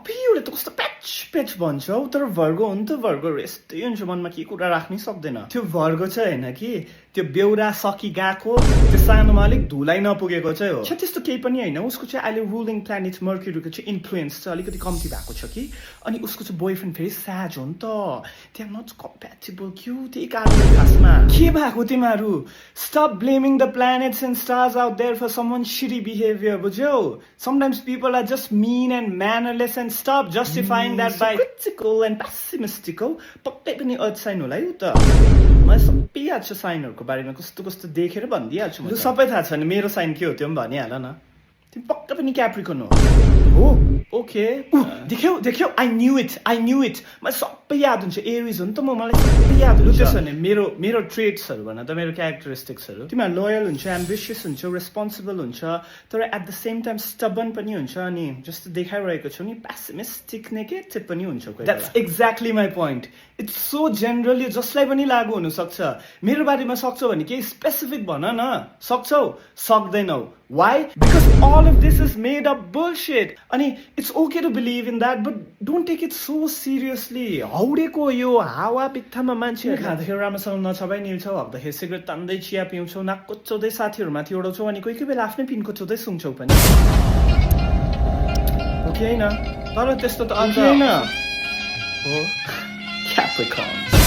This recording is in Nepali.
पिउले त कस्तो प्याच प्याच भन्छ हौ तर भर्गो हो नि त भर्गो यस्तै हुन्छ मनमा के कुरा राख्नै सक्दैन त्यो भर्गो चाहिँ होइन कि त्यो बेउरा सकि गएको त्यो सानोमा अलिक धुलाई नपुगेको चाहिँ हो त्यस्तो केही पनि होइन उसको चाहिँ अहिले रुलिङ प्लानेट मर्क्युरीको चाहिँ इन्फ्लुएन्स चाहिँ अलिकति कम्ती भएको छ कि अनि उसको चाहिँ बोयफ्रेन्ड फेरि साज हो नि त त्यहाँ नट कम्प्याटेबल क्यु त्यही कारणले खासमा के भएको तिमीहरू stop blaming the planets and stars out there for someone shitty behaviour बुझ्यौ sometimes people are just mean and mannerless and stop justifying that by critical and pessimistic हौ पक्कै पनि अर्थ साइन होला है त मलाई सबै याद छ साइनहरूको बारेमा कस्तो कस्तो देखेर भनिदिइहाल्छु म सबै थाहा छ भने मेरो साइन के हो त्यो पनि भनिहाल न तिमी पक्कै पनि क्याप्रिकन हो ओके देख्यौ आई न्यू इट मलाई सबै याद हुन्छ एरिज हो नि त मलाई सबै याद हुन्छ त्यसो भने मेरो ट्रेट्सहरू भन त मेरो क्यारेक्टरिस्टिक्सहरू तिमीहरू लोयल हुन्छ एम्बिसियस हुन्छ रेस्पोन्सिबल हुन्छ तर at the same time stubborn पनि हुन्छ अनि जस्तो देखाइरहेको छु नि पेसिमिस्टिक नेगेटिभ पनि हुन्छ that's exactly my point it's so general यो जसलाई पनि लागु हुनसक्छ मेरो बारेमा सक्छौ भने केही स्पेसिफिक भन न सक्छौ सक्दैनौ Why? Because all of this is made up bullshit. अनि it's okay to believe in that, but don't take it so seriously. हौडेको यो हावा पित्थामा मान्छे खाँदाखेरि राम्रोसँग नछापाइ निल्छौ हक्दाखेरि सिगरेट तान्दै चिया पिउँछौ नाक कोच्चाउँदै साथीहरूमाथि ओडाउँछौ अनि कोही कोही बेला आफ्नै पिन कोच्चाउँदै सुन्छौ पनि हो कि होइन तर त्यस्तो त अन्त होइन हो Capricorn